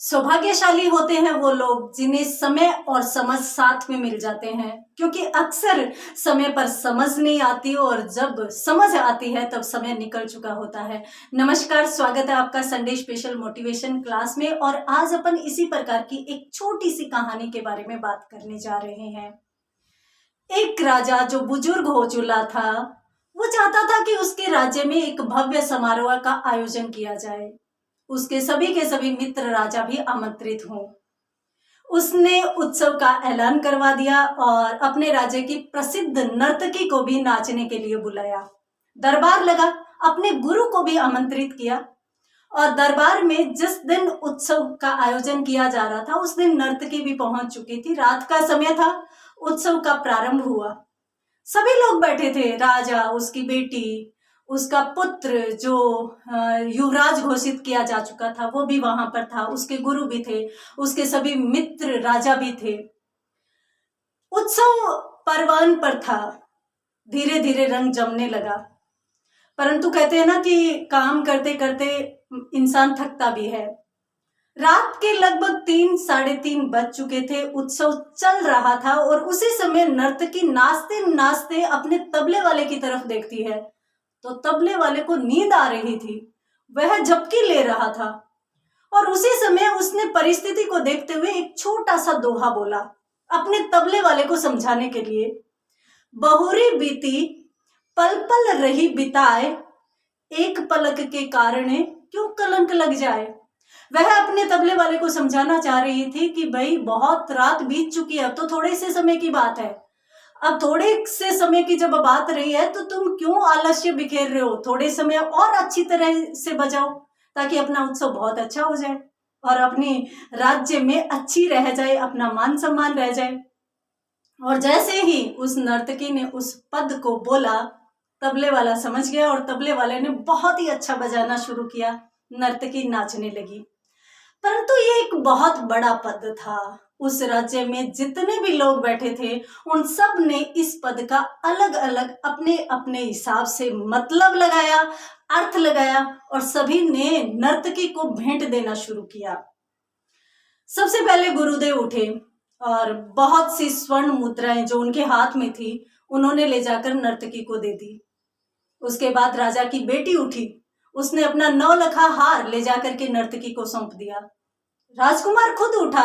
सौभाग्यशाली होते हैं वो लोग जिन्हें समय और समझ साथ में मिल जाते हैं, क्योंकि अक्सर समय पर समझ नहीं आती और जब समझ आती है तब समय निकल चुका होता है। नमस्कार, स्वागत है आपका संडे स्पेशल मोटिवेशन क्लास में। और आज अपन इसी प्रकार की एक छोटी सी कहानी के बारे में बात करने जा रहे हैं। एक राजा जो बुजुर्ग हो चुका था, वो चाहता था कि उसके राज्य में एक भव्य समारोह का आयोजन किया जाए। उसके सभी के सभी मित्र राजा भी आमंत्रित हों। उसने उत्सव का ऐलान करवा दिया और अपने राज्य की प्रसिद्ध नर्तकी को भी नाचने के लिए बुलाया। दरबार लगा, अपने गुरु को भी आमंत्रित किया और दरबार में जिस दिन उत्सव का आयोजन किया जा रहा था उस दिन नर्तकी भी पहुंच चुकी थी। रात का समय था, उत्सव का प्रारंभ हुआ। सभी लोग बैठे थे, राजा, उसकी बेटी, उसका पुत्र जो युवराज घोषित किया जा चुका था वो भी वहां पर था, उसके गुरु भी थे, उसके सभी मित्र राजा भी थे। उत्सव परवान पर था। धीरे धीरे रंग जमने लगा, परंतु कहते हैं ना कि काम करते करते इंसान थकता भी है। रात के लगभग 3-3:30 बज चुके थे। उत्सव चल रहा था और उसी समय नर्तकी नाचते नाचते अपने तबले वाले की तरफ देखती है तो तबले वाले को नींद आ रही थी। वह झपकी ले रहा था और उसी समय उसने परिस्थिति को देखते हुए एक छोटा सा दोहा बोला अपने तबले वाले को समझाने के लिए। बहुरी बीती पल पल रही बिताए, एक पलक के कारण क्यों कलंक लग जाए। वह अपने तबले वाले को समझाना चाह रही थी कि भाई बहुत रात बीत चुकी है, अब तो थोड़े से समय की बात है। अब थोड़े से समय की जब बात रही है तो तुम क्यों आलस्य बिखेर रहे हो। थोड़े समय और अच्छी तरह से बजाओ ताकि अपना उत्सव बहुत अच्छा हो जाए और अपने राज्य में अच्छी रह जाए, अपना मान सम्मान रह जाए। और जैसे ही उस नर्तकी ने उस पद को बोला, तबले वाला समझ गया और तबले वाले ने बहुत ही अच्छा बजाना शुरू किया। नर्तकी नाचने लगी, परंतु ये एक बहुत बड़ा पद था। उस राज्य में जितने भी लोग बैठे थे उन सब ने इस पद का अलग अलग अपने अपने हिसाब से मतलब लगाया, अर्थ लगाया और सभी ने नर्तकी को भेंट देना शुरू किया। सबसे पहले गुरुदेव उठे और बहुत सी स्वर्ण मुद्राएं जो उनके हाथ में थी उन्होंने ले जाकर नर्तकी को दे दी। उसके बाद राजा की बेटी उठी, उसने अपना 9 लखा हार ले जाकर के नर्तकी को सौंप दिया। राजकुमार खुद उठा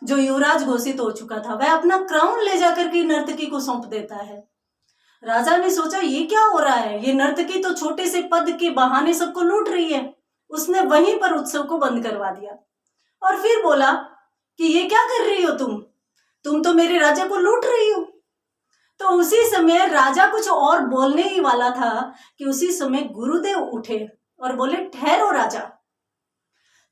जो युवराज घोषित हो चुका था, वह अपना क्राउन ले जाकर के नर्तकी को सौंप देता है। राजा ने सोचा ये क्या हो रहा है, ये नर्तकी तो छोटे से पद के बहाने सबको लूट रही है। उसने वहीं पर उत्सव को बंद करवा दिया और फिर बोला कि ये क्या कर रही हो तुम तो मेरे राजा को लूट रही हो। तो उसी समय राजा कुछ और बोलने ही वाला था कि उसी समय गुरुदेव उठे और बोले, ठहरो राजा,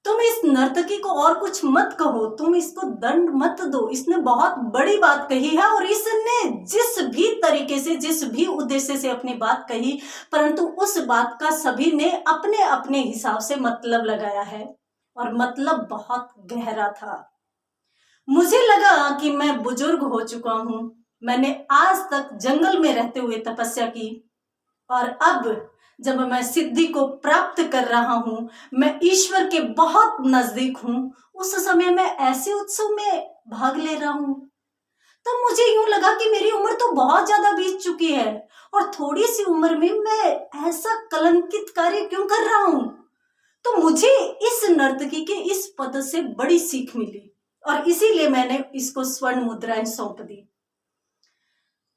तुम इस नर्तकी को और कुछ मत कहो, तुम इसको दंड मत दो। इसने बहुत बड़ी बात कही है और इसने जिस भी तरीके से, जिस भी उद्देश्य से अपनी बात कही, परंतु उस बात का सभी ने अपने अपने हिसाब से मतलब लगाया है और मतलब बहुत गहरा था। मुझे लगा कि मैं बुजुर्ग हो चुका हूं, मैंने आज तक जंगल में रहते हुए तपस्या की और अब जब मैं सिद्धि को प्राप्त कर रहा हूं, मैं ईश्वर के बहुत नजदीक हूं, उस समय मैं ऐसे उत्सव में भाग ले रहा हूं। तब मुझे यूं लगा कि मेरी उम्र तो बहुत ज्यादा बीत चुकी है और थोड़ी सी उम्र में मैं ऐसा कलंकित कार्य क्यों कर रहा हूं। तो मुझे इस नर्तकी के इस पद से बड़ी सीख मिली और इसीलिए मैंने इसको स्वर्ण मुद्राएं सौंप दी।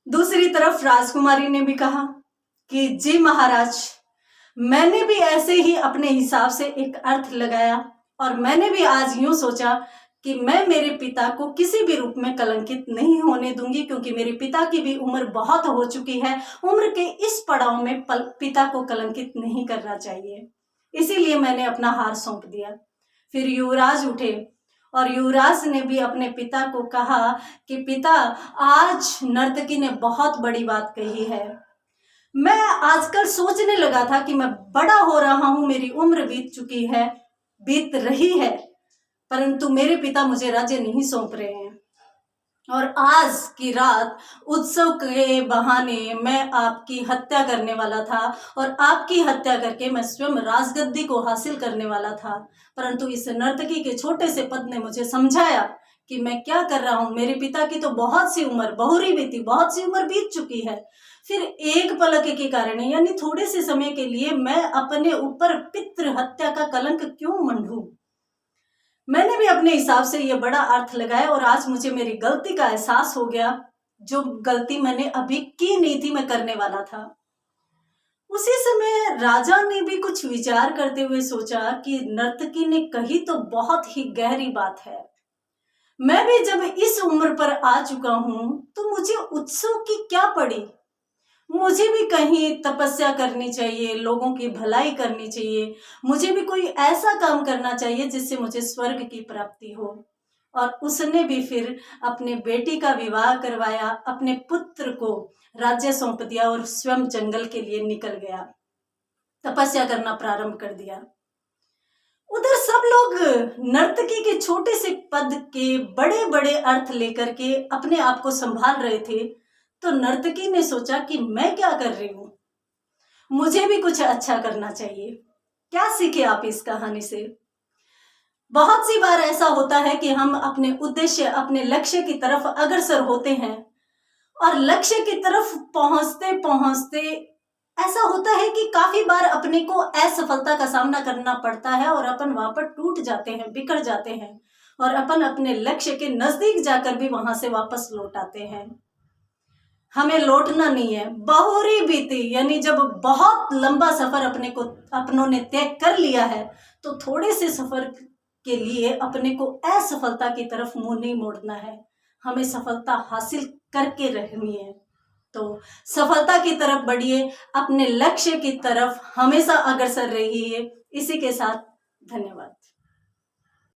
दूसरी तरफ राजकुमारी ने भी कहा कि जी महाराज, मैंने भी ऐसे ही अपने हिसाब से एक अर्थ लगाया और मैंने भी आज यूं सोचा कि मैं मेरे पिता को किसी भी रूप में कलंकित नहीं होने दूंगी, क्योंकि मेरे पिता की भी उम्र बहुत हो चुकी है। उम्र के इस पड़ाव में पिता को कलंकित नहीं करना चाहिए, इसीलिए मैंने अपना हार सौंप दिया। फिर युवराज उठे और युवराज ने भी अपने पिता को कहा कि पिता, आज नर्तकी ने बहुत बड़ी बात कही है। मैं आजकल सोचने लगा था कि मैं बड़ा हो रहा हूं, मेरी उम्र बीत चुकी है, बीत रही है, परंतु मेरे पिता मुझे राज्य नहीं सौंप रहे हैं। और आज की रात उत्सव के बहाने मैं आपकी हत्या करने वाला था और आपकी हत्या करके मैं स्वयं राजगद्दी को हासिल करने वाला था। परंतु इस नर्तकी के छोटे से पद ने मुझे समझाया कि मैं क्या कर रहा हूँ। मेरे पिता की तो बहुत सी उम्र बहुरी भी थी, बहुत सी उम्र बीत चुकी है। फिर एक पलक के कारण यानी थोड़े से समय के लिए मैं अपने ऊपर पितृ हत्या का कलंक क्यों मंढूं। मैंने भी अपने हिसाब से ये बड़ा अर्थ लगाया और आज मुझे मेरी गलती का एहसास हो गया। जो गलती मैंने अभी की नहीं थी, मैं करने वाला था। उसी समय राजा ने भी कुछ विचार करते हुए सोचा कि नर्तकी ने कही तो बहुत ही गहरी बात है। मैं भी जब इस उम्र पर आ चुका हूं तो मुझे उत्सव की क्या पड़ी। मुझे भी कहीं तपस्या करनी चाहिए, लोगों की भलाई करनी चाहिए। मुझे भी कोई ऐसा काम करना चाहिए जिससे मुझे स्वर्ग की प्राप्ति हो। और उसने भी फिर अपने बेटी का विवाह करवाया, अपने पुत्र को राज्य सौंप दिया और स्वयं जंगल के लिए निकल गया, तपस्या करना प्रारंभ कर दिया। उधर सब लोग नर्तकी के छोटे से पद के बड़े बड़े अर्थ लेकर के अपने आप को संभाल रहे थे। तो नर्तकी ने सोचा कि मैं क्या कर रही हूं, मुझे भी कुछ अच्छा करना चाहिए। क्या सीखे आप इस कहानी से? बहुत सी बार ऐसा होता है कि हम अपने उद्देश्य, अपने लक्ष्य की तरफ अग्रसर होते हैं और लक्ष्य की तरफ पहुंचते पहुंचते ऐसा होता है कि काफी बार अपने को असफलता का सामना करना पड़ता है और अपन वहां पर टूट जाते हैं, बिखर जाते हैं और अपन अपने लक्ष्य के नजदीक जाकर भी वहां से वापस लौट आते हैं। हमें लौटना नहीं है। बहुरी बीती यानी जब बहुत लंबा सफर अपनों ने तय कर लिया है तो थोड़े से सफर के लिए अपने को असफलता की तरफ मुंह नहीं मोड़ना है। हमें सफलता हासिल करके रहनी है। तो सफलता की तरफ बढ़िए, अपने लक्ष्य की तरफ हमेशा अग्रसर रहिए। इसी के साथ धन्यवाद।